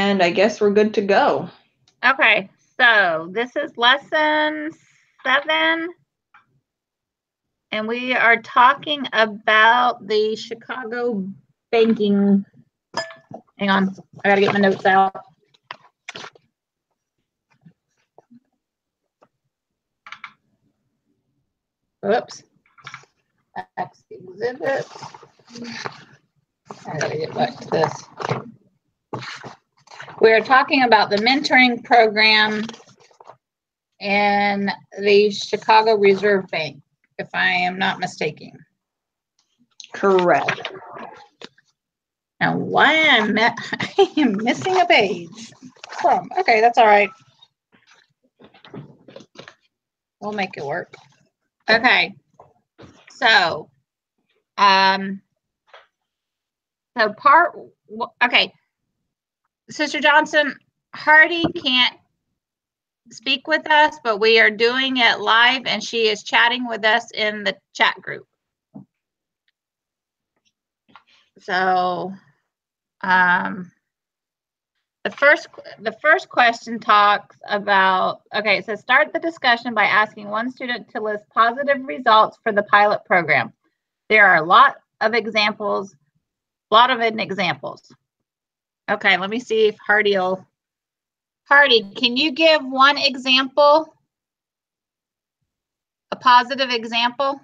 And I guess we're good to go. Okay, so this is lesson 7. And we are talking about the Chicago banking. Hang on, I gotta get my notes out. Oops. That's the exhibit. I gotta get back to this. We're talking about the mentoring program in the Chicago Reserve Bank, if I am not mistaken. Correct. Now, why I am missing a page from? Okay, that's all right. We'll make it work. Okay. So, okay. Sister Johnson, Hardy can't speak with us, but we are doing it live, and she is chatting with us in the chat group. So, the first question talks about, okay, it says start the discussion by asking one student to list positive results for the pilot program. There are a lot of examples. Okay, let me see if Hardy, can you give one example? A positive example?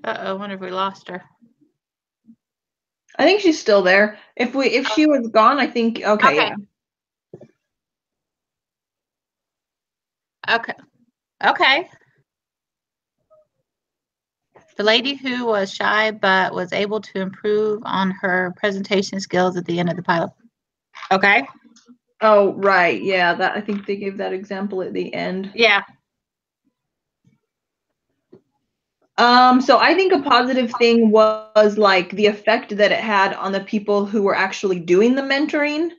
Uh-oh, I wonder if we lost her. I think she's still there. If she was gone, I think, okay. Yeah. Okay. The lady who was shy but was able to improve on her presentation skills at the end of the pilot. Okay. Oh, right. Yeah, that I think they gave that example at the end. Yeah. So I think a positive thing was like the effect that it had on the people who were actually doing the mentoring.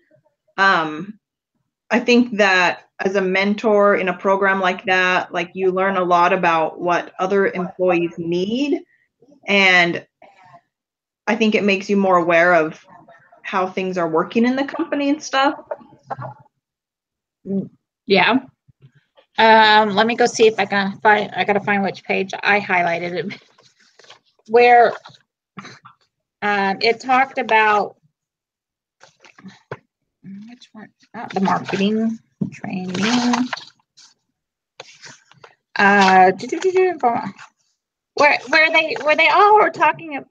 I think that as a mentor in a program like that, like you learn a lot about what other employees need. And I think it makes you more aware of how things are working in the company and stuff. Yeah. Let me go see if I can find, I gotta find which page I highlighted it. Where it talked about, which one? The marketing training. Where they all were talking,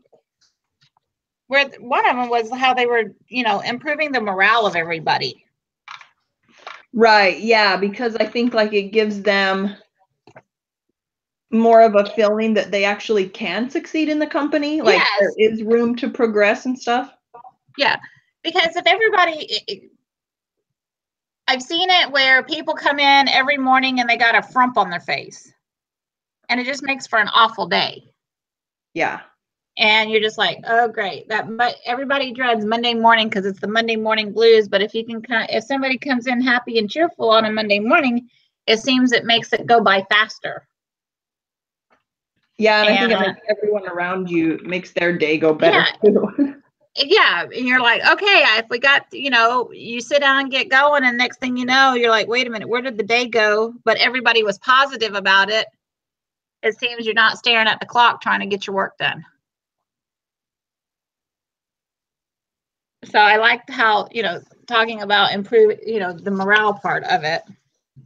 where one of them was how they were, improving the morale of everybody. Right, yeah, because I think like it gives them more of a feeling that they actually can succeed in the company. Like there is room to progress and stuff. Yeah, because if everybody, I've seen it where people come in every morning and they got a frump on their face. And it just makes for an awful day. Yeah. And you're just like, oh, great. But everybody dreads Monday morning because it's the Monday morning blues. But if you can, if somebody comes in happy and cheerful on a Monday morning, it seems it makes it go by faster. Yeah, and I think it makes everyone around you, makes their day go better too. Yeah, and you're like, okay, if we got, you sit down and get going, and next thing you know, you're like, wait a minute, where did the day go? But everybody was positive about it. It seems you're not staring at the clock trying to get your work done. So I liked how, talking about improve, the morale part of it.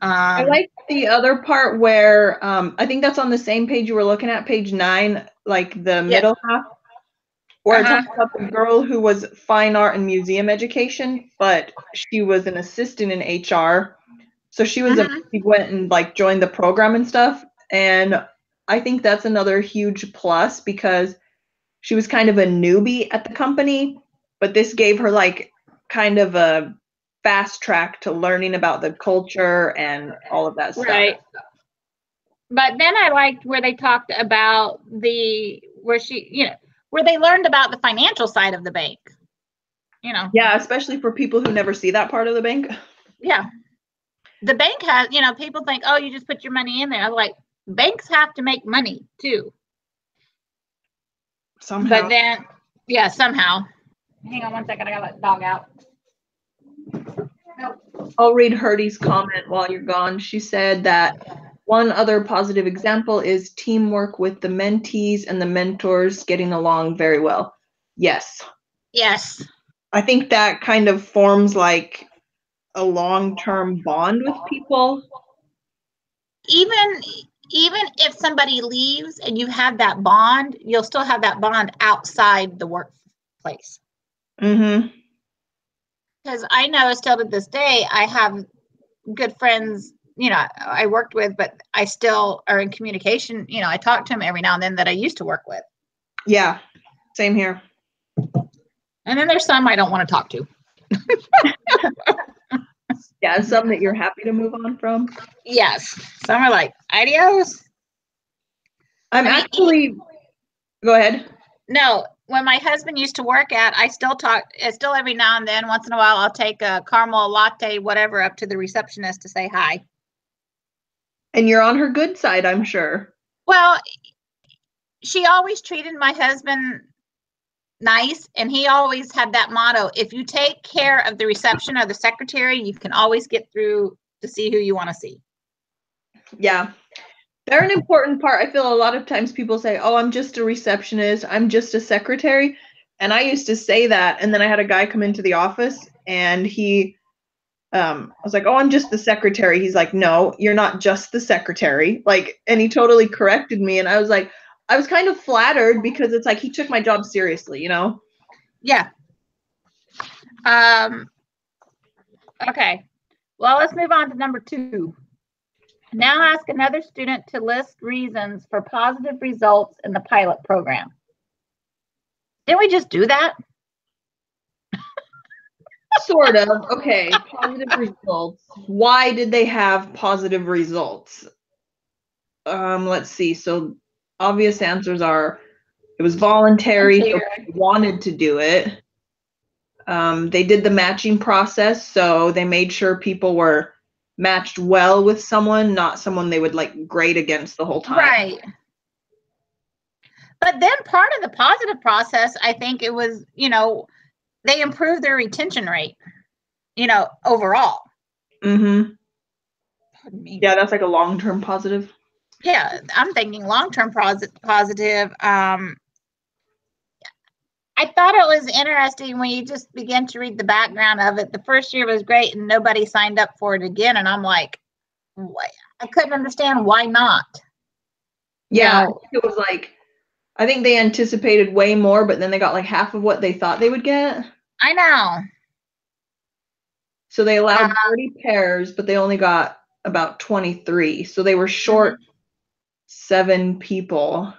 I like the other part where I think that's on the same page you were looking at, page 9, like the middle half, where it talks about the girl who was fine art and museum education, but she was an assistant in HR. So she was she went and like joined the program and stuff. And I think that's another huge plus because she was kind of a newbie at the company, but this gave her like kind of a fast track to learning about the culture and all of that stuff. Right. But then I liked where they talked about where they learned about the financial side of the bank. Yeah, especially for people who never see that part of the bank. Yeah. The bank has, people think, oh, you just put your money in there. I was like, banks have to make money too. Somehow. But then, yeah, somehow. Hang on one second. I gotta let the dog out. Nope. I'll read Herdy's comment while you're gone. She said that one other positive example is teamwork with the mentees and the mentors getting along very well. Yes. Yes. I think that kind of forms like a long-term bond with people. Even if somebody leaves and you have that bond, you'll still have that bond outside the workplace. Mm-hmm. Because I know still to this day, I have good friends, I worked with, but I still are in communication. I talk to them every now and then that I used to work with. Yeah, same here. And then there's some I don't want to talk to. Yeah, some that you're happy to move on from. Yes. Some are like, adios. Go ahead. No, when my husband used to work I still every now and then, once in a while, I'll take a caramel latte, whatever, up to the receptionist to say hi. And you're on her good side, I'm sure. Well, she always treated my husband nice, and he always had that motto: if you take care of the reception or the secretary, you can always get through to see who you want to see. Yeah. They're an important part. I feel a lot of times people say, oh, I'm just a receptionist, I'm just a secretary. And I used to say that. And then I had a guy come into the office and I was like, oh, I'm just the secretary. He's like, no, you're not just the secretary. Like, and he totally corrected me. And I was like, I was kind of flattered because it's like he took my job seriously, Yeah. Okay. Well, let's move on to number 2. Now ask another student to list reasons for positive results in the pilot program. Didn't we just do that? Sort of. Okay. Positive results. Why did they have positive results? Let's see. So obvious answers are it was voluntary, so they wanted to do it. They did the matching process, so they made sure people were matched well with someone, not someone they would like grade against the whole time. Right. But then part of the positive process, I think it was, they improved their retention rate, overall. Mm-hmm. Pardon me. Yeah, that's like a long-term positive. Yeah, I'm thinking long-term positive. I thought it was interesting when you just begin to read the background of it. The first year was great and nobody signed up for it again. And I'm like, what? I couldn't understand why not. Yeah, it was like, I think they anticipated way more, but then they got like half of what they thought they would get. I know. So they allowed 30 pairs, but they only got about 23. So they were short 7 people.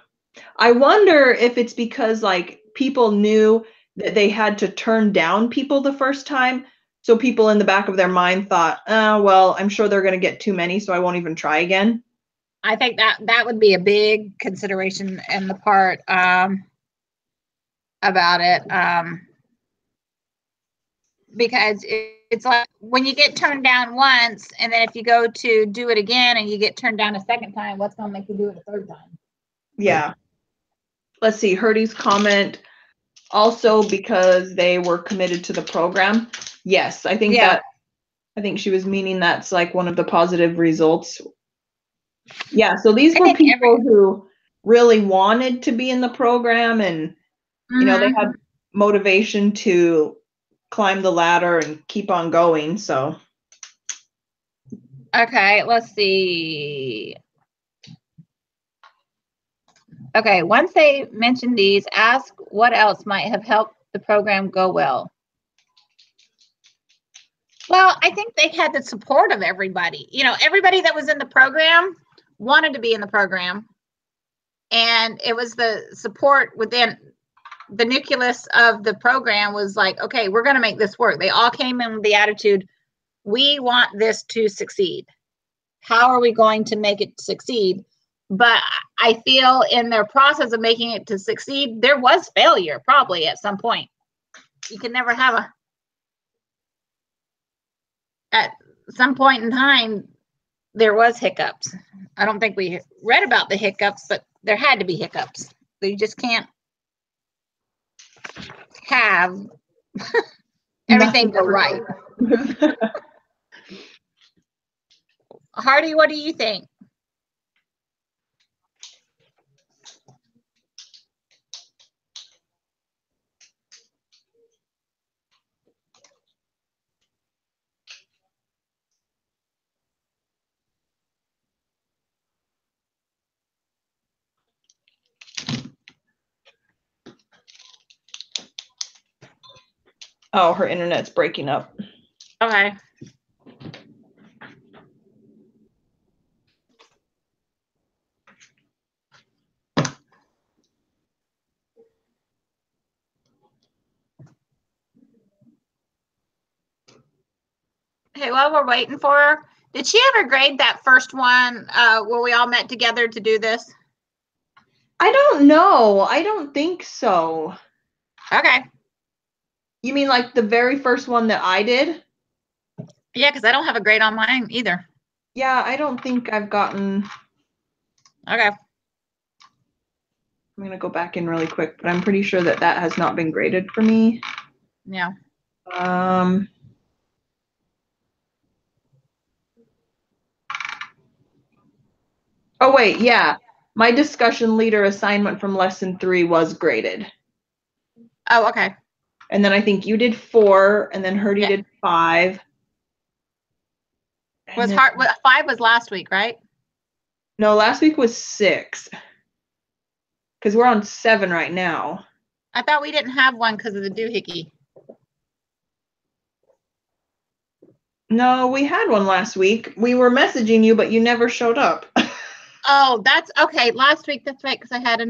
I wonder if it's because like people knew that they had to turn down people the first time. So people in the back of their mind thought, well, I'm sure they're going to get too many, so I won't even try again. I think that would be a big consideration in the part about it. Because it's like when you get turned down once, and then if you go to do it again and you get turned down a second time, what's going to make you do it a third time? Yeah. Let's see, Herdy's comment, also because they were committed to the program. Yes, I think I think she was meaning that's like one of the positive results. Yeah, so these were people who really wanted to be in the program and, they had motivation to climb the ladder and keep on going, so. Okay, let's see. Okay, once they mention these, ask what else might have helped the program go well. Well, I think they had the support of everybody. Everybody that was in the program wanted to be in the program. And it was the support within the nucleus of the program was like, okay, we're going to make this work. They all came in with the attitude, we want this to succeed. How are we going to make it succeed? But I feel in their process of making it to succeed, there was failure probably at some point. You can never have at some point in time, there was hiccups. I don't think we read about the hiccups, but there had to be hiccups. You just can't have everything go right. Hardy, what do you think? Oh, her internet's breaking up. Okay. Hey, while we're waiting for her, did she ever grade that first one where we all met together to do this? I don't know. I don't think so. Okay. You mean like the very first one that I did? Yeah, because I don't have a grade on mine either. Yeah, I don't think I've gotten. Okay. I'm going to go back in really quick, but I'm pretty sure that that has not been graded for me. Yeah. Oh, wait, yeah. My discussion leader assignment from lesson 3 was graded. Oh, okay. And then I think you did 4, and then Herdy did 5. Was hard. 5 was last week, right? No, last week was 6. Because we're on 7 right now. I thought we didn't have one because of the doohickey. No, we had one last week. We were messaging you, but you never showed up. Oh, that's okay. Last week, that's right, because I had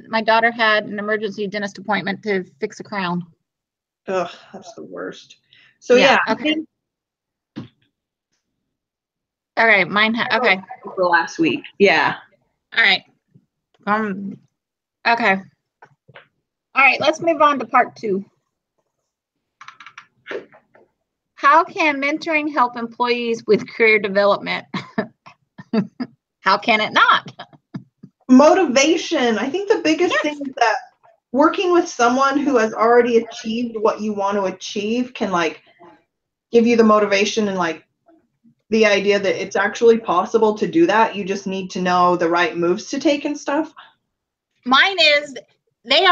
my daughter had an emergency dentist appointment to fix a crown. Ugh, that's the worst. So yeah. Okay. All right, mine. Okay. For last week. Yeah. All right. Okay. All right, let's move on to part 2. How can mentoring help employees with career development? How can it not? Motivation. I think the biggest thing is that working with someone who has already achieved what you want to achieve can like give you the motivation and like the idea that it's actually possible to do that. You just need to know the right moves to take and stuff. Mine is they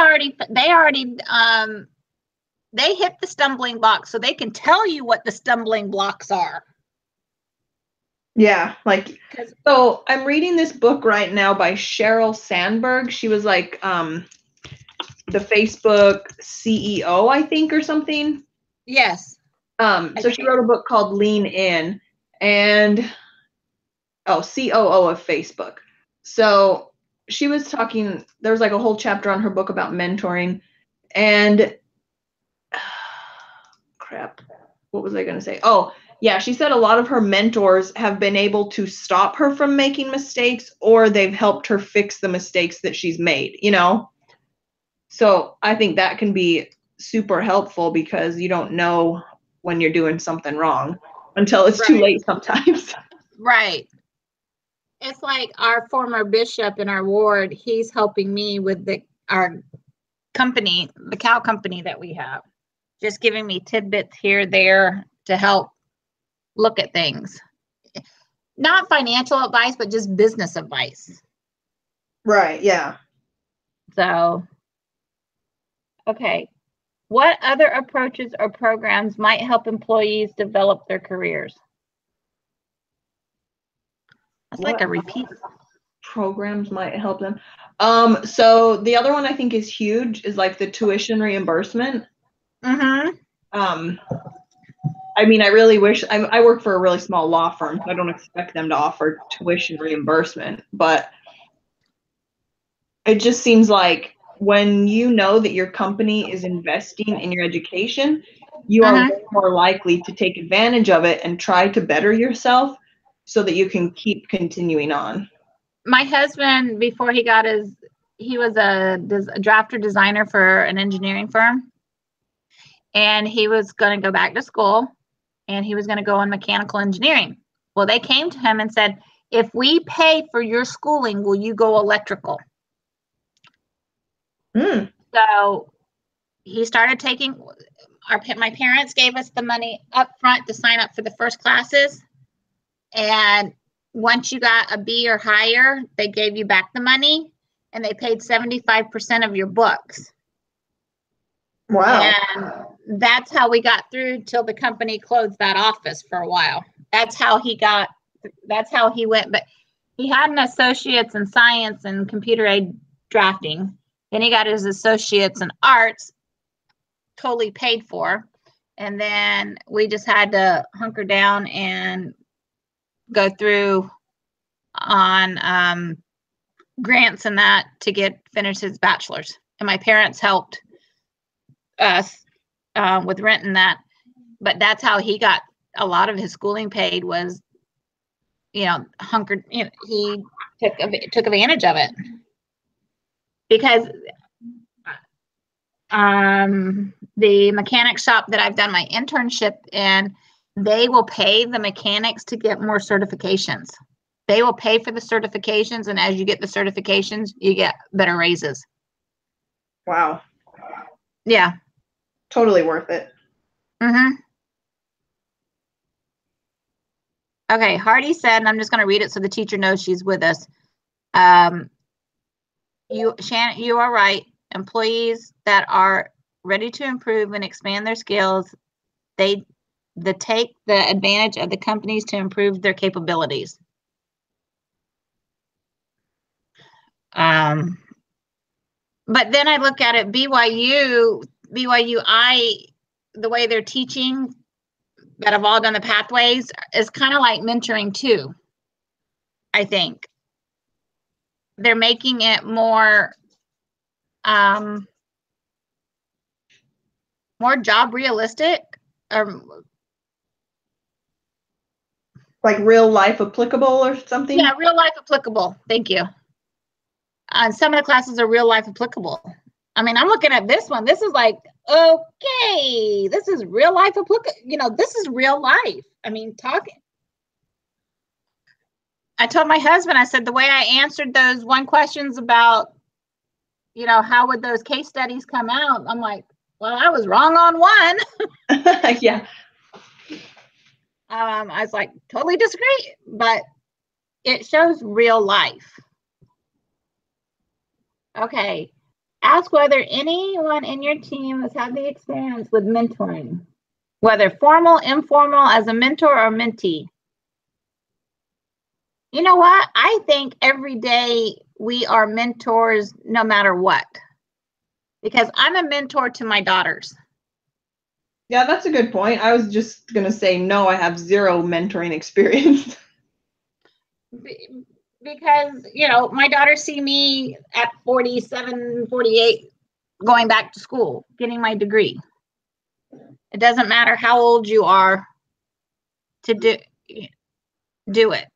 hit the stumbling blocks so they can tell you what the stumbling blocks are. Yeah, like, so I'm reading this book right now by Sheryl Sandberg. She was like the Facebook CEO, I think, or something. Yes. So she wrote a book called Lean In, and COO of Facebook. So she was talking, there was like a whole chapter on her book about mentoring, and crap, what was I going to say? Oh, yeah, she said a lot of her mentors have been able to stop her from making mistakes, or they've helped her fix the mistakes that she's made, you know? So I think that can be super helpful because you don't know when you're doing something wrong until it's too late sometimes. Right. It's like our former bishop in our ward, he's helping me with our company, the cow company that we have, just giving me tidbits here, there to help look at things. Not financial advice, but just business advice. Right, yeah. So, okay. What other approaches or programs might help employees develop their careers? That's like a repeat. Programs might help them. So the other one I think is huge is like the tuition reimbursement. I mean, I really wish I work for a really small law firm, so I don't expect them to offer tuition reimbursement, but it just seems like when you know that your company is investing in your education, you are way more likely to take advantage of it and try to better yourself so that you can keep continuing on. My husband, before he got he was a drafter designer for an engineering firm, and he was going to go back to school, and he was going to go on mechanical engineering. Well, they came to him and said, if we pay for your schooling, will you go electrical? So he started taking, my parents gave us the money up front to sign up for the first classes. And once you got a B or higher, they gave you back the money, and they paid 75% of your books. Wow. And that's how we got through till the company closed that office for a while. That's how he went. But he had an associate's in science and computer aid drafting. Then he got his associate's in arts, totally paid for. And then we just had to hunker down and go through on grants and that to finish his bachelor's. And my parents helped us with rent and that. But that's how he got a lot of his schooling paid, was, he took advantage of it. Because the mechanic shop that I've done my internship in, they will pay the mechanics to get more certifications. They will pay for the certifications, and as you get the certifications, you get better raises. Wow. Yeah. Totally worth it. Okay, Hardy said, and I'm just going to read it so the teacher knows she's with us. Shannon, you are right. Employees that are ready to improve and expand their skills, they take the advantage of the companies to improve their capabilities. But then I look at it, BYU, the way they're teaching, that have all done the pathways, is kind of like mentoring too. I think they're making it more job realistic, like real life applicable or something. Yeah, real life applicable. Thank you. Some of the classes are real life applicable. I mean, I'm looking at this one. This is like, okay, this is real life applicable. This is real life. I mean, talking. I told my husband, I said, the way I answered those one questions about, how would those case studies come out? I'm like, well, I was wrong on one. Yeah. I was like, totally disagree, but it shows real life. Okay. Ask whether anyone in your team has had the experience with mentoring, whether formal, informal, as a mentor or mentee. You know what? I think every day we are mentors no matter what, because I'm a mentor to my daughters. Yeah, that's a good point. I was just going to say, no, I have zero mentoring experience. Because, my daughters see me at 47, 48, going back to school, getting my degree. It doesn't matter how old you are to do it.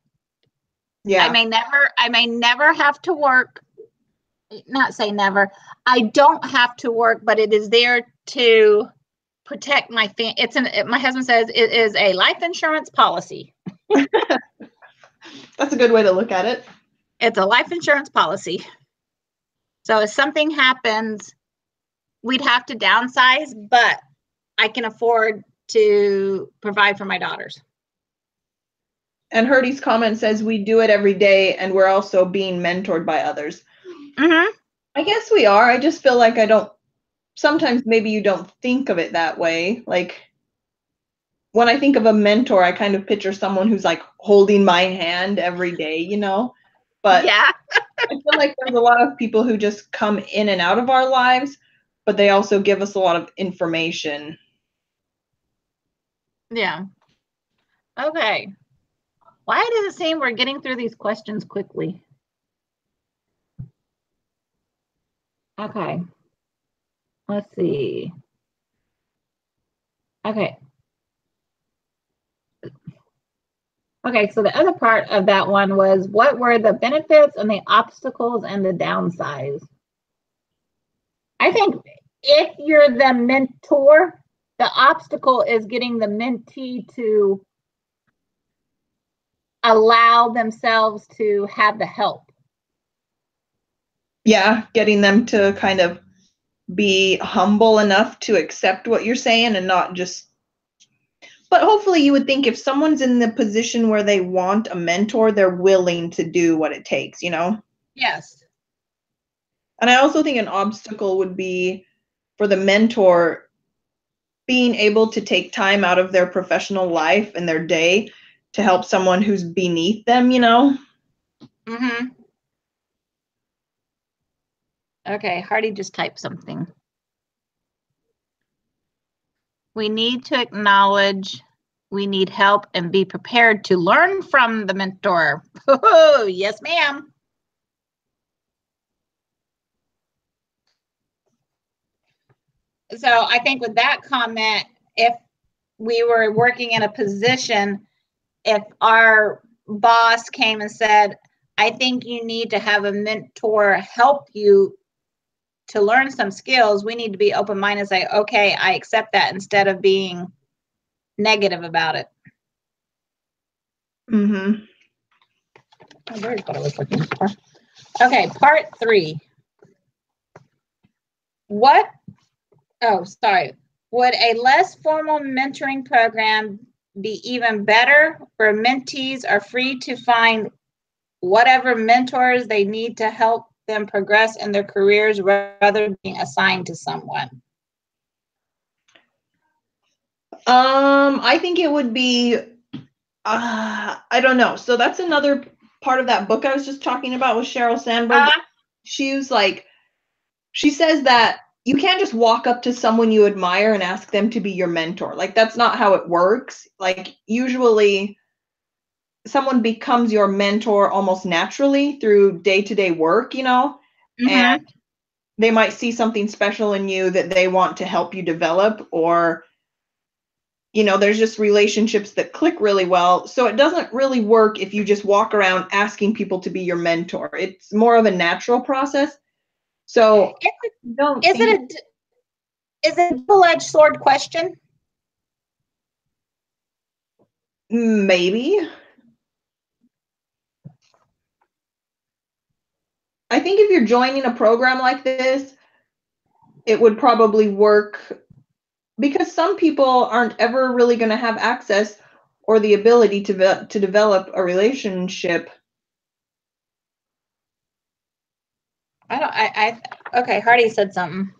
Yeah. I may never have to work. Not say never. I don't have to work, but it is there to protect my family. My husband says it is a life insurance policy. That's a good way to look at it. It's a life insurance policy. So if something happens, we'd have to downsize, but I can afford to provide for my daughters. And Herdy's comment says we do it every day, and we're also being mentored by others. I guess we are. I just feel like sometimes maybe you don't think of it that way. Like, when I think of a mentor, I kind of picture someone who's like holding my hand every day, But yeah. I feel like there's a lot of people who just come in and out of our lives, but they also give us a lot of information. Yeah. Okay. Why does it seem we're getting through these questions quickly? Okay. Let's see. Okay. Okay, so the other part of that one was, what were the benefits and the obstacles and the downsides? I think if you're the mentor, the obstacle is getting the mentee to allow themselves to have the help. Yeah, getting them to kind of be humble enough to accept what you're saying and not just. But hopefully you would think if someone's in the position where they want a mentor, they're willing to do what it takes, you know? Yes. And I also think an obstacle would be for the mentor being able to take time out of their professional life and their day to help someone who's beneath them, you know? Mm-hmm. Okay, Hardy just typed something. We need to acknowledge we need help and be prepared to learn from the mentor. Oh, yes, ma'am. So I think with that comment, if we were working in a position, if our boss came and said, I think you need to have a mentor help you to learn some skills, we need to be open-minded and say, okay, I accept that, instead of being negative about it. Mm-hmm. Oh, there's what I was looking for. Okay, part 3. Would a less formal mentoring program be even better, where mentees are free to find whatever mentors they need to help them progress in their careers rather than being assigned to someone? I think it would be, I don't know. So that's another part of that book I was just talking about with Sheryl Sandberg. She was like, she says that you can't just walk up to someone you admire and ask them to be your mentor. Like, that's not how it works. Like, usually someone becomes your mentor almost naturally through day-to-day work, you know? Mm-hmm. And they might see something special in you that they want to help you develop, or you know, there's just relationships that click really well. So it doesn't really work if you just walk around asking people to be your mentor. It's more of a natural process. So Is it a double-edged sword question? Maybe. I think if you're joining a program like this, it would probably work, because some people aren't ever really going to have access or the ability to develop a relationship. Okay, Hardy said something.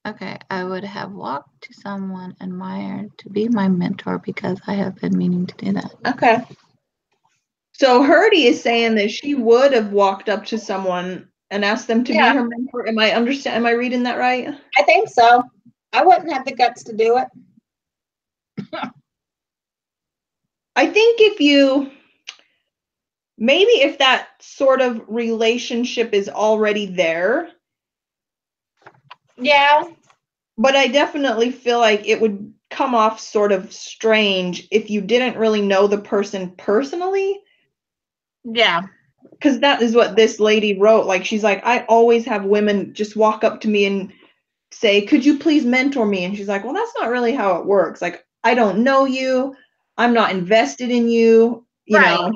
Okay, I would have walked to someone admired to be my mentor because I have been meaning to do that. Okay. So Herdy is saying that she would have walked up to someone and asked them to be her mentor. Am I reading that right? I think so. I wouldn't have the guts to do it. I think if that sort of relationship is already there. Yeah. But I definitely feel like it would come off sort of strange if you didn't really know the person personally. Yeah. Because that is what this lady wrote. Like, she's like, I always have women just walk up to me and say, could you please mentor me? And she's like, well, that's not really how it works. Like, I don't know you. I'm not invested in you. You know,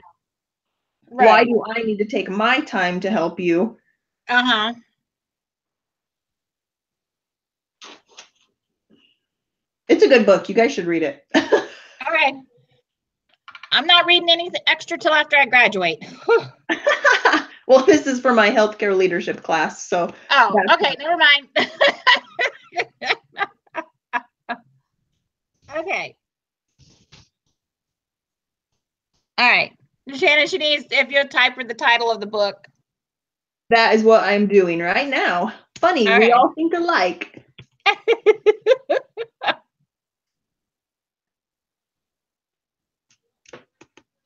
why do I need to take my time to help you? Uh-huh. It's a good book. You guys should read it. Okay. I'm not reading anything extra till after I graduate. Well, this is for my healthcare leadership class. So. Oh, okay. Never mind. Okay. All right. Shannon, she needs, if you'll type her the title of the book. That is what I'm doing right now. Funny, we all think alike.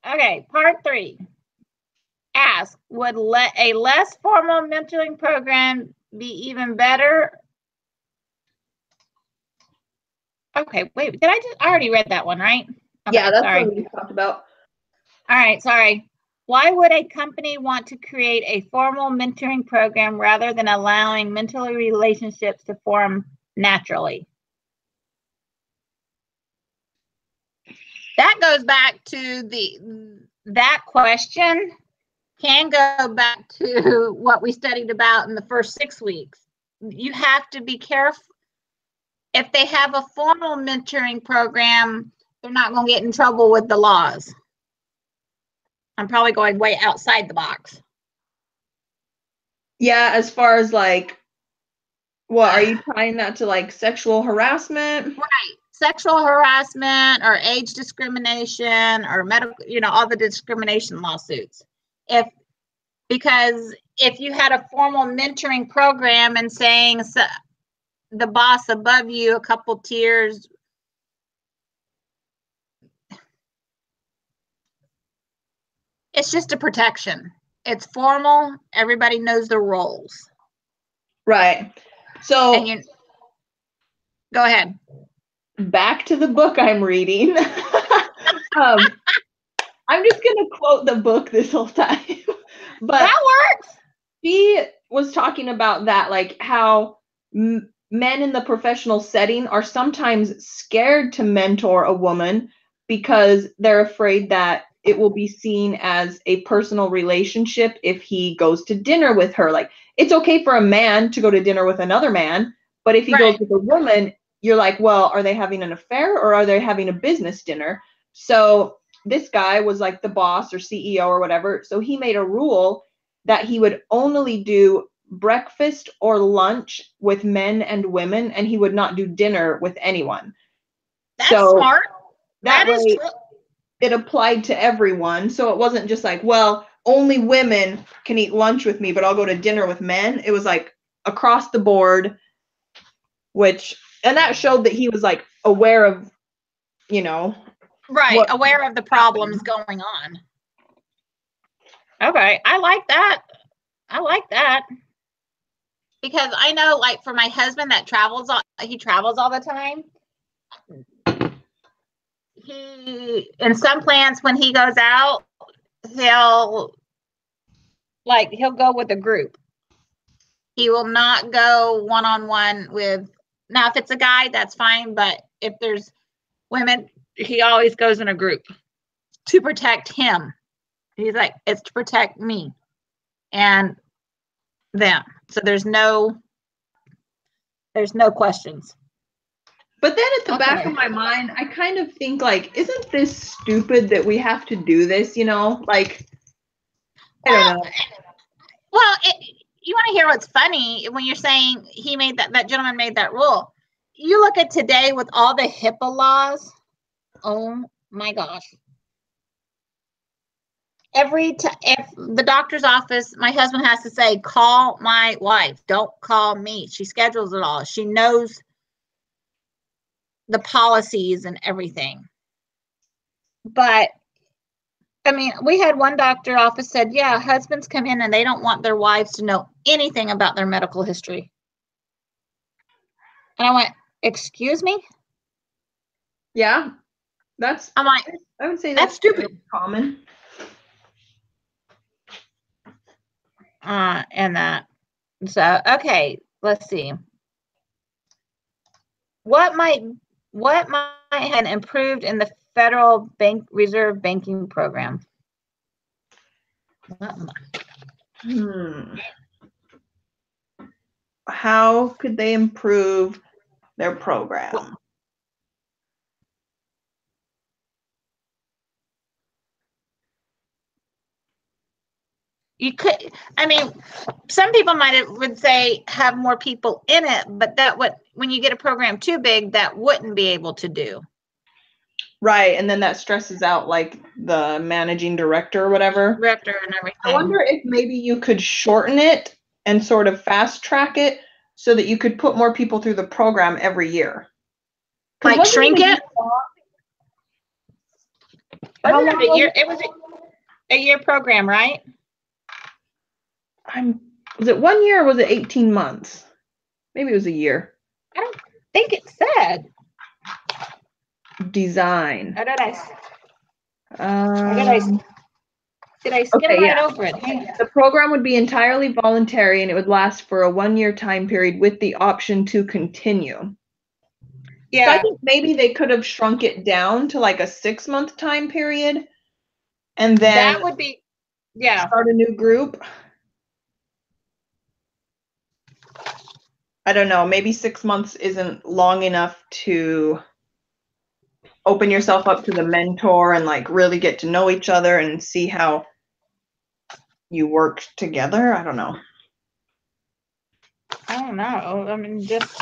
Okay, part 3. Ask, would a less formal mentoring program be even better? Okay, wait, I already read that one, right? Okay, yeah, that's sorry. what we talked about. All right, sorry. Why would a company want to create a formal mentoring program rather than allowing mentor relationships to form naturally? That goes back to that question can go back to what we studied about in the first 6 weeks. You have to be careful. If they have a formal mentoring program, they're not going to get in trouble with the laws. I'm probably going way outside the box. Yeah, as far as like, what are you tying that to, like sexual harassment? Right. Sexual harassment or age discrimination or medical, all the discrimination lawsuits. Because if you had a formal mentoring program and saying the boss above you a couple tiers, it's just a protection. It's formal. Everybody knows their roles. Right. So go ahead. Back to the book I'm reading. I'm just going to quote the book this whole time. But that works. She was talking about that, like how men in the professional setting are sometimes scared to mentor a woman because they're afraid that it will be seen as a personal relationship if he goes to dinner with her. Like, it's okay for a man to go to dinner with another man, but if he goes with a woman, you're like, well, are they having an affair or are they having a business dinner? So this guy was like the boss or CEO or whatever. So he made a rule that he would only do breakfast or lunch with men and women, and he would not do dinner with anyone. That's smart. That is true. It applied to everyone. So it wasn't just like, well, only women can eat lunch with me, but I'll go to dinner with men. It was like across the board, and that showed that he was like aware of, right, aware of the problems going on. Okay, I like that. Because I know, like, for my husband that he travels all the time. He, in some plans, when he goes out, he'll go with a group. He will not go one-on-one with, now if it's a guy, that's fine, but if there's women, he always goes in a group to protect him. He's like, it's to protect me and them. So there's no questions. But then at the back of my mind, I kind of think, like, isn't this stupid that we have to do this, Like, I don't know. Well, you want to hear what's funny when you're saying he made that gentleman made that rule. You look at today with all the HIPAA laws. Oh my gosh. If the doctor's office, my husband has to say, call my wife, don't call me. She schedules it all. She knows the policies and everything. But I mean, we had one doctor office said, yeah, husbands come in and they don't want their wives to know anything about their medical history. And I went, excuse me? Yeah, I'm like, I would say that's stupid. Common. And that. So, okay, let's see. What might have improved in the Federal Reserve banking program? How could they improve their program? You could, I mean, some people would say have more people in it, but when you get a program too big, that wouldn't be able to do. Right, and then that stresses out like the managing director or whatever. Director and everything. I wonder if maybe you could shorten it and sort of fast track it so that you could put more people through the program every year. Like shrink it? How Wasn't long it a was year? It was a year program, right? Was it 1 year or was it 18 months? Maybe it was a year. I don't think it said. Design. Or did I skim Okay, right yeah. over it? The program would be entirely voluntary and it would last for a 1-year time period with the option to continue. Yeah. So I think maybe they could have shrunk it down to like a 6-month time period and then that would be, yeah. start a new group. I don't know, maybe 6 months isn't long enough to open yourself up to the mentor and like really get to know each other and see how you work together. I don't know. I don't know. I mean, just.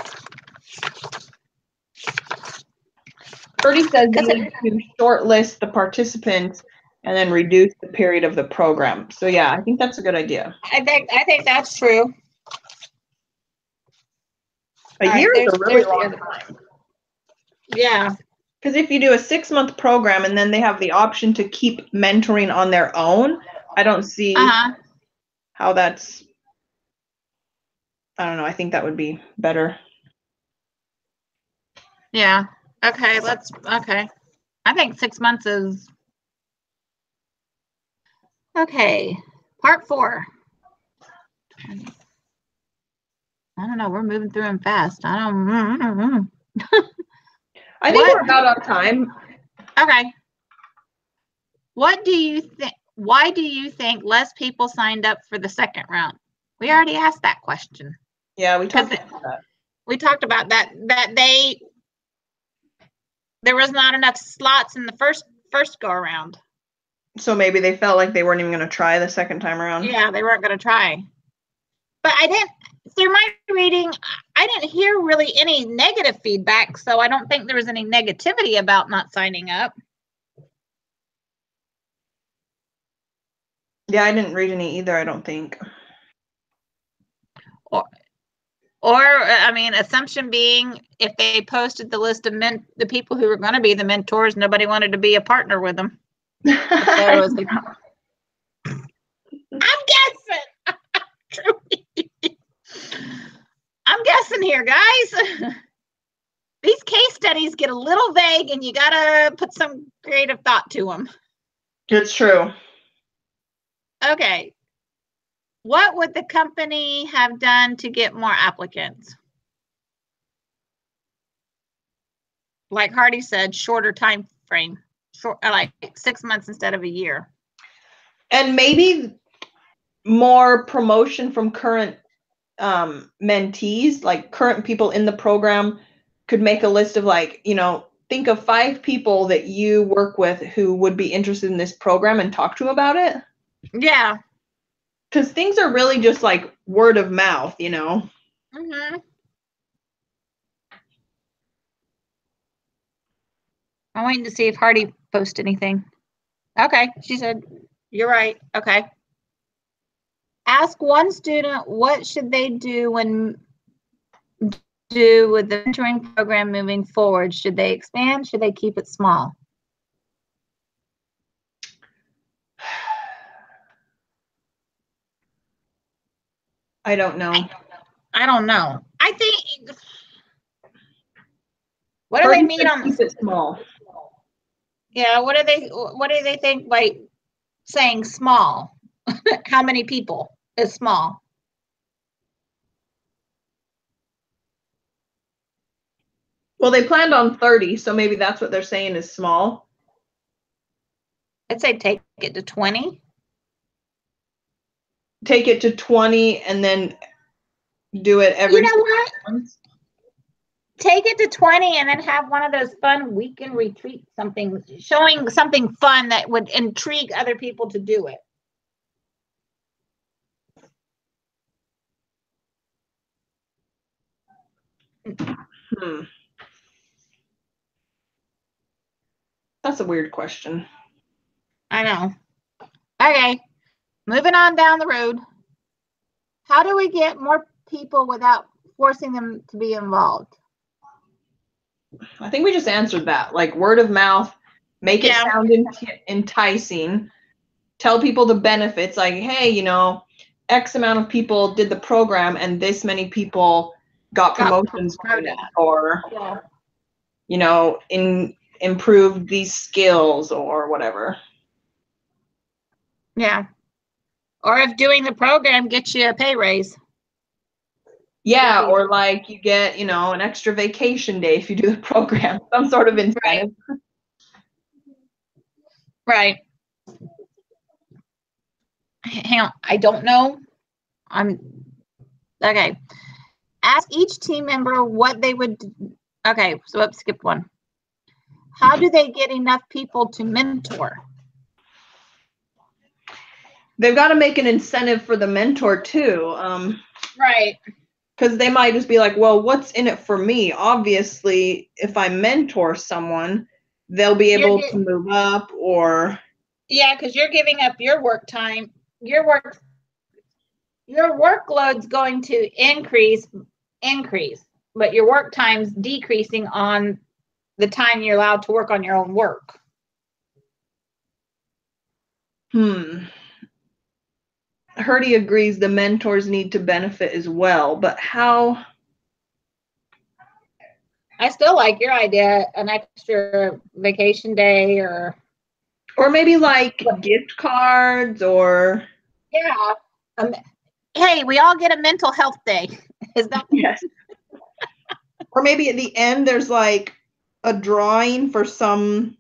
Bertie says you need to shortlist the participants and then reduce the period of the program. So yeah, I think that's a good idea. I think that's true. A year is a really long time. Yeah. Because if you do a 6-month program and then they have the option to keep mentoring on their own, I don't see how that's, I don't know, I think that would be better. Yeah. Okay, okay. I think 6 months is. Okay. Part 4. I don't know. We're moving through them fast. I think we're about on time. Okay. What do you think? Why do you think less people signed up for the second round? We already asked that question. Yeah, we talked about that. We talked about that there was not enough slots in the first go around. So maybe they felt like they weren't even going to try the second time around. Yeah, they weren't going to try. But I didn't, through my reading, I didn't hear really any negative feedback, so I don't think there was any negativity about not signing up. Yeah, I didn't read any either, I don't think. Or I mean, assumption being, if they posted the list of the people who were going to be the mentors, nobody wanted to be a partner with them. I'm guessing. I'm guessing here, guys. These case studies get a little vague, and you gotta put some creative thought to them. It's true. Okay. What would the company have done to get more applicants? Like Hardy said, shorter time frame, like 6 months instead of a year. And maybe more promotion from current mentees, like current people in the program could make a list of like, think of 5 people that you work with who would be interested in this program and talk to them about it. Yeah. Because things are really just like word of mouth, Mm-hmm. I'm waiting to see if Hardy posts anything. Okay, she said, you're right. Okay. Ask one student what should they do with the mentoring program moving forward. Should they expand? Should they keep it small? I don't know. I don't know. I think. What do they mean on keep it small? Yeah. What do they think by saying small? How many people is small? Well, they planned on 30, so maybe that's what they're saying is small. I'd say take it to 20. Take it to 20 and then do it every. You know what? Months. Take it to 20 and then have one of those fun weekend retreats, showing something fun that would intrigue other people to do it. That's a weird question. I know. Okay, moving on down the road. How do we get more people without forcing them to be involved? I think we just answered that, like word of mouth Make it Yeah. sound enticing. Tell people the benefits, like, hey, you know, X amount of people did the program and this many people got promotions from promoted. that, or Yeah. you know, improved these skills or whatever. Yeah. Or if doing the program gets you a pay raise. Yeah, or like you get, you know, an extra vacation day if you do the program, some sort of incentive. Right. Hang on. I don't know. I'm okay. Ask each team member what they would. Okay, so let's skip one. How do they get enough people to mentor? They've got to make an incentive for the mentor too. Right. Because they might just be like, well, what's in it for me? Obviously, if I mentor someone, they'll be able to move up, or yeah, because you're giving up your work time. Your workload's going to increase, but your work time's decreasing on the time you're allowed to work on your own work. Herdy agrees the mentors need to benefit as well, but how? I still like your idea, an extra vacation day or maybe like gift cards, or yeah. Hey, we all get a mental health day. Is that yes? Or maybe at the end there's like a drawing for some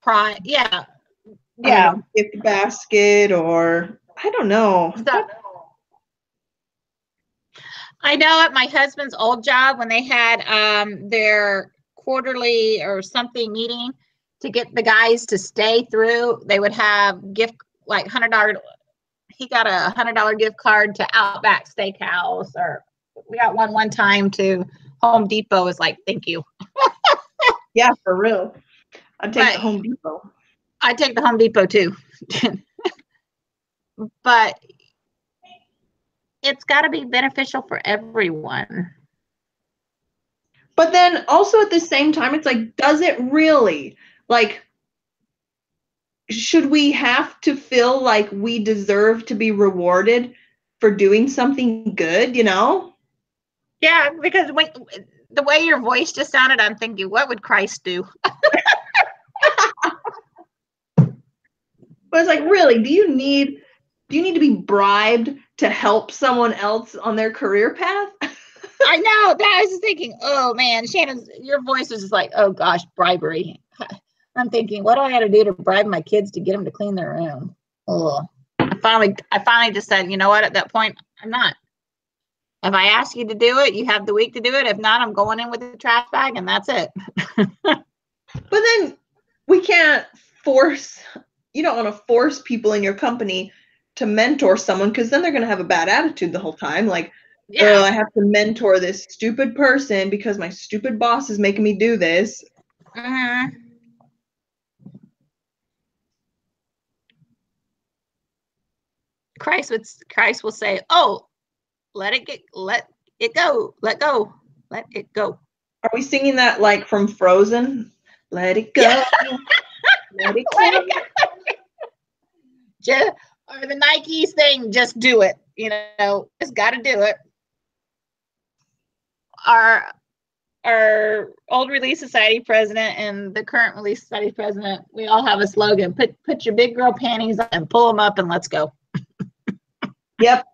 pride? Yeah. gift basket, or I don't know. I know at my husband's old job when they had their quarterly or something meeting to get the guys to stay through, they would have gift like $100. He got a $100 gift card to Outback Steakhouse, or we got one time to Home Depot. Is like, thank you. Yeah, for real. I'd take the Home Depot. I'd take the Home Depot too. But it's got to be beneficial for everyone. But then also at the same time, it's like, does it really? Like, should we have to feel like we deserve to be rewarded for doing something good, you know? Yeah, because the way your voice just sounded, I'm thinking, what would Christ do? But it's like, really, do you need to be bribed to help someone else on their career path? I know that. I was just thinking, oh man, Shannon, your voice was just like, oh gosh, bribery. I'm thinking, what do I got to do to bribe my kids to get them to clean their room? Oh, I finally just said, you know what? At that point, I'm not. If I ask you to do it, you have the week to do it. If not, I'm going in with the trash bag, and that's it. But then we can't force. You don't want to force people in your company to mentor someone, because then they're going to have a bad attitude the whole time. Like, yeah. I have to mentor this stupid person because my stupid boss is making me do this. Christ will say, "Oh, let it go, let go." Are we singing that like from Frozen? Let it go. Yeah. Let it go. Or the Nike's thing, just do it. You know, just got to do it. Our old Relief Society president and the current Relief Society president, we all have a slogan: put your big girl panties on and pull them up and let's go. Yep.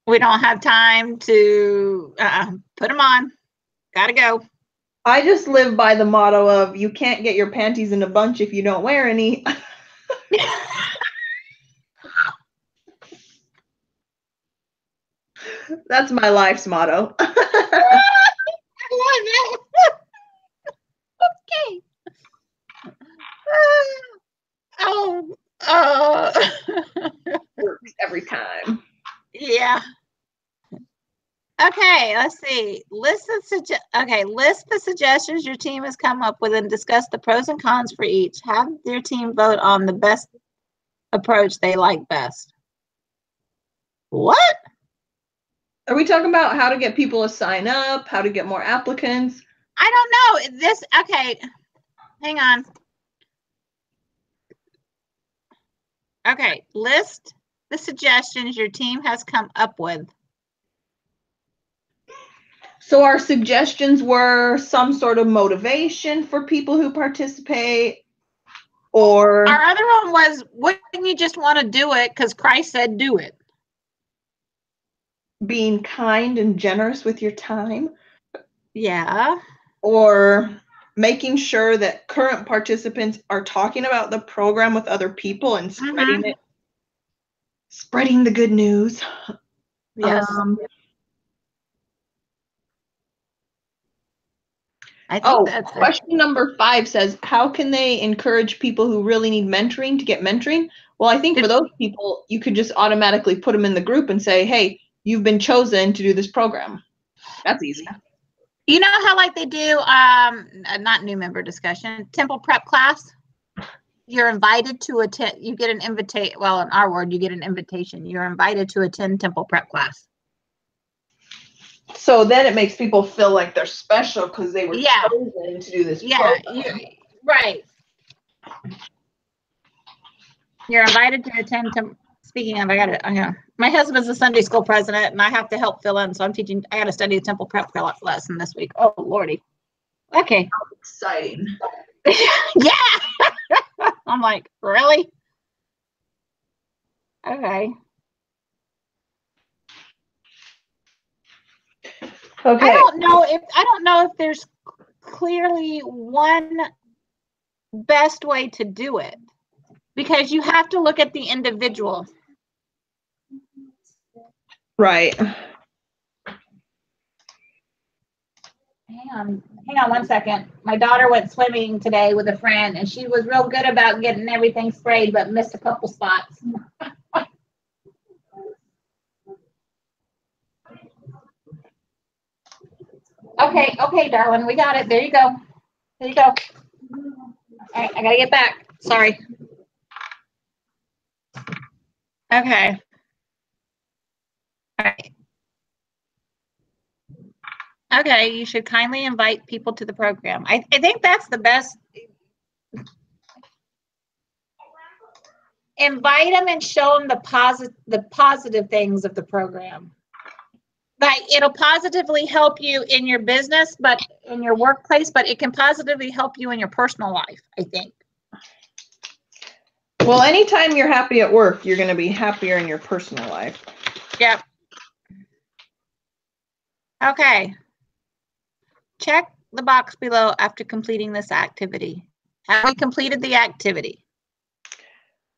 We don't have time to put them on. Gotta go. I just live by the motto of, you can't get your panties in a bunch if you don't wear any. That's my life's motto. I love it. Okay. Works every time. Yeah. Okay, let's see. List the suggestions your team has come up with and discuss the pros and cons for each. Have your team vote on the best approach they like best. What? Are we talking about how to get people to sign up, how to get more applicants? I don't know. Okay. hang on. Okay, list the suggestions your team has come up with. So our suggestions were some sort of motivation for people who participate, or our other one was, wouldn't you just want to do it because Christ said do it? being kind and generous with your time. Yeah. Or making sure that current participants are talking about the program with other people and spreading it, spreading the good news. Yes. I think that's question number 5 says, how can they encourage people who really need mentoring to get mentoring? Well, I think for those people, you could just automatically put them in the group and say, hey, you've been chosen to do this program. That's easy. You know how like they do, not new member discussion, temple prep class? You're invited to attend, you get an invitation, well, in our word, you get an invitation. You're invited to attend temple prep class. So then it makes people feel like they're special because they were chosen to do this program. Right. You're invited to attend speaking of, my husband's a Sunday school president and I have to help fill in. So I got to study the temple prep lesson this week. Oh, Lordy. Okay. How exciting. Yeah. I'm like, really? Okay. Okay. I don't know if there's clearly one best way to do it, because you have to look at the individual. Right. Hang on 1 second. My daughter went swimming today with a friend and she was real good about getting everything sprayed but missed a couple spots. Okay, darling, we got it. There you go. All right, I gotta get back. Sorry. Okay. All right. Okay, you should kindly invite people to the program. I think that's the best. Invite them and show them the positive things of the program. Like, it'll positively help you in your business, but in your workplace, but it can positively help you in your personal life, I think. Well, anytime you're happy at work, you're going to be happier in your personal life. Yep. Okay. Check the box below after completing this activity. Have we completed the activity?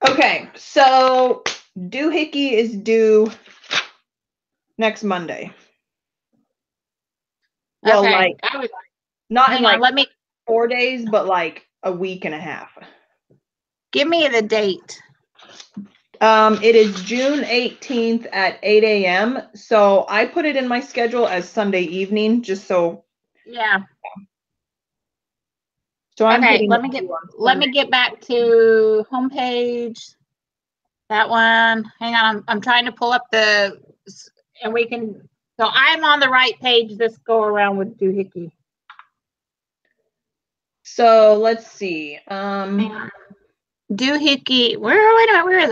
Okay, so doohickey is due next Monday. Well, okay. not in like 4 days, but like a week and a half. Give me the date. It is June 18th at 8 a.m. So I put it in my schedule as Sunday evening, just so. Yeah. So I'm okay. Let me get back to homepage. That one. Hang on. I'm trying to pull up and we can. So I'm on the right page this go around with doohickey. So let's see. Doohickey. Where is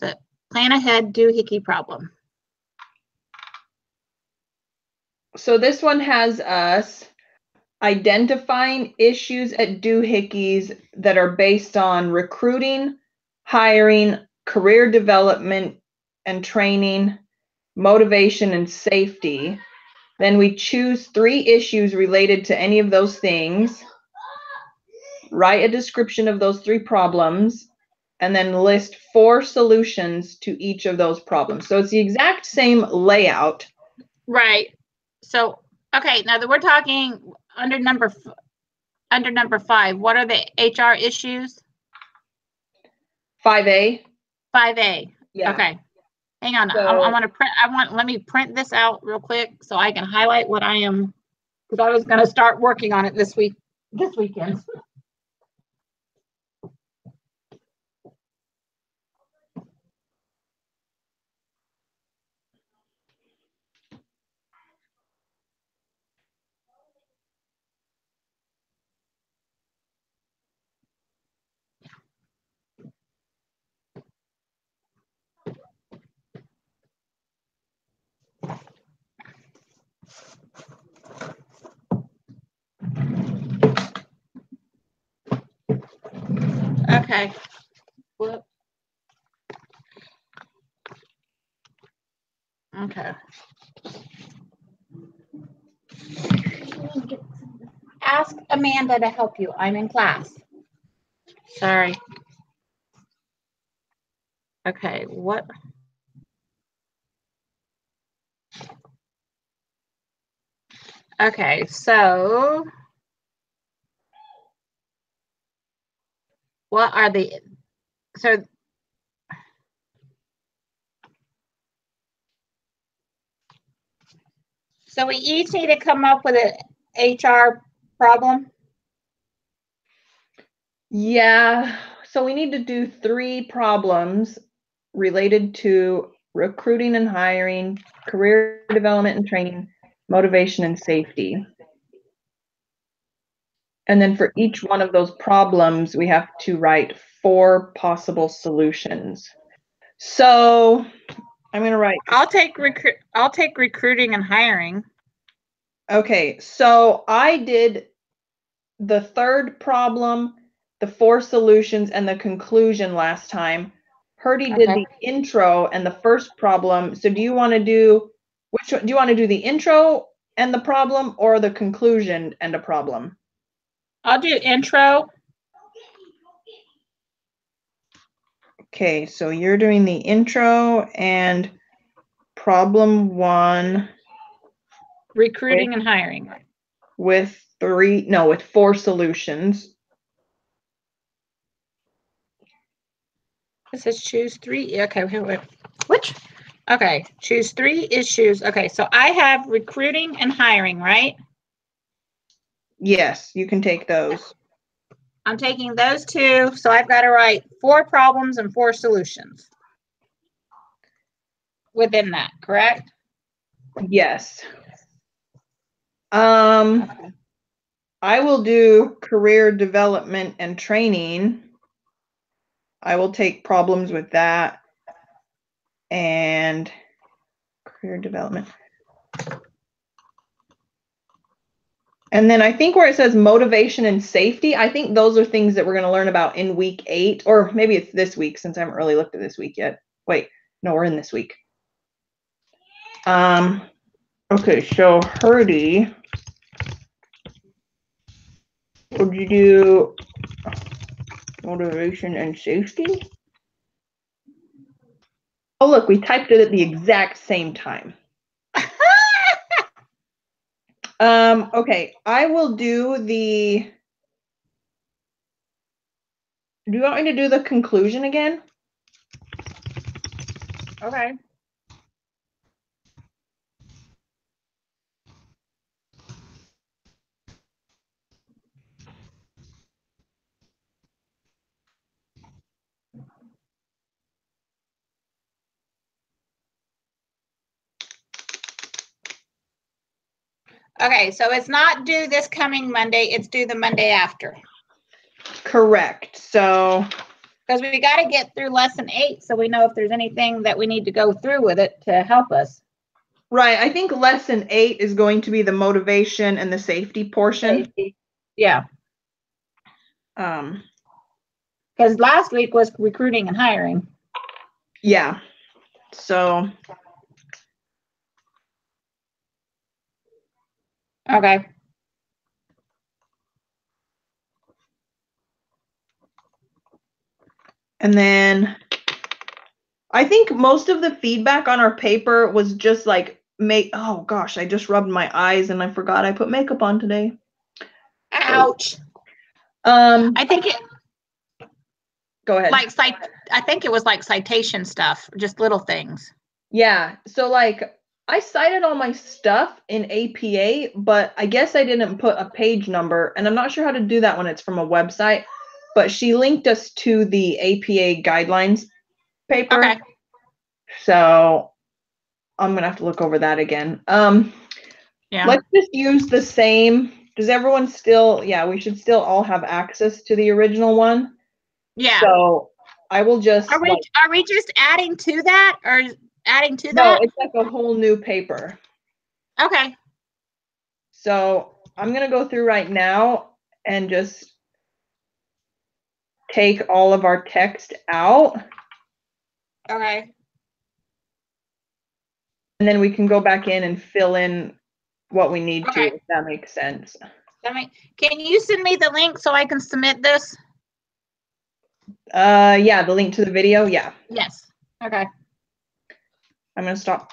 it? Plan ahead doohickey problem. So this one has us identifying issues at doohickeys that are based on recruiting, hiring, career development and training, motivation, and safety. Then we choose 3 issues related to any of those things, write a description of those 3 problems, and then list 4 solutions to each of those problems. So it's the exact same layout. Right. So, okay, now that we're talking under number 5, what are the HR issues? 5A. 5A. Yeah. Okay. Hang on. So, let me print this out real quick so I can highlight what I am, because I was going to start working on it this weekend. Okay. Whoop. Okay. Ask Amanda to help you. I'm in class. Sorry. Okay, what? Okay, so what are the, so we each need to come up with an HR problem? Yeah, so we need to do 3 problems related to recruiting and hiring, career development and training, motivation and safety. And then for each one of those problems, we have to write 4 possible solutions. So I'm going to write. I'll take recruiting and hiring. Okay, so I did the 3rd problem, the 4 solutions, and the conclusion last time. Purdy did the intro and the first problem. So do you want to do which one? Do you want to do the intro and the problem, or the conclusion and a problem? I'll do intro. Okay, so you're doing the intro and problem 1. Recruiting and hiring. With 4 solutions. It says choose 3. Okay, wait. Which? Okay, choose 3 issues. Okay, so I have recruiting and hiring, right? Yes, you can take those. I'm taking those 2, so I've got to write 4 problems and 4 solutions within that, correct? Yes. I will do career development and training. I will take problems with that and career development. And then I think where it says motivation and safety, I think those are things that we're going to learn about in week 8, or maybe it's this week since I haven't really looked at this week yet. Wait, no, we're in this week. Okay, so Hurdy, would you do motivation and safety? Oh, look, we typed it at the exact same time. Okay, I will do the. Do you want me to do the conclusion again? Okay. Okay, so it's not due this coming Monday, it's due the Monday after. Correct. So because we got to get through lesson 8 so we know if there's anything that we need to go through with it to help us. Right. I think lesson 8 is going to be the motivation and the safety portion. Safety. Yeah. Because last week was recruiting and hiring. Yeah. So. Okay. And then I think most of the feedback on our paper was just like, oh gosh, I just rubbed my eyes and I forgot I put makeup on today. Ouch. I think it. Go ahead. I think it was like citation stuff, just little things. Yeah. So like I cited all my stuff in APA, but I guess I didn't put a page number, and I'm not sure how to do that when it's from a website, but she linked us to the APA guidelines paper. Okay. So I'm going to have to look over that again. Yeah. Let's just use the same. Does everyone still, we should still all have access to the original one. Yeah. So I will just. Are we just adding to that or adding to that? No, it's like a whole new paper. Okay. So I'm going to go through right now and just take all of our text out. Okay. And then we can go back in and fill in what we need Okay. to, if that makes sense. Can you send me the link so I can submit this? Yeah, the link to the video, yeah. Yes. Okay. I'm gonna stop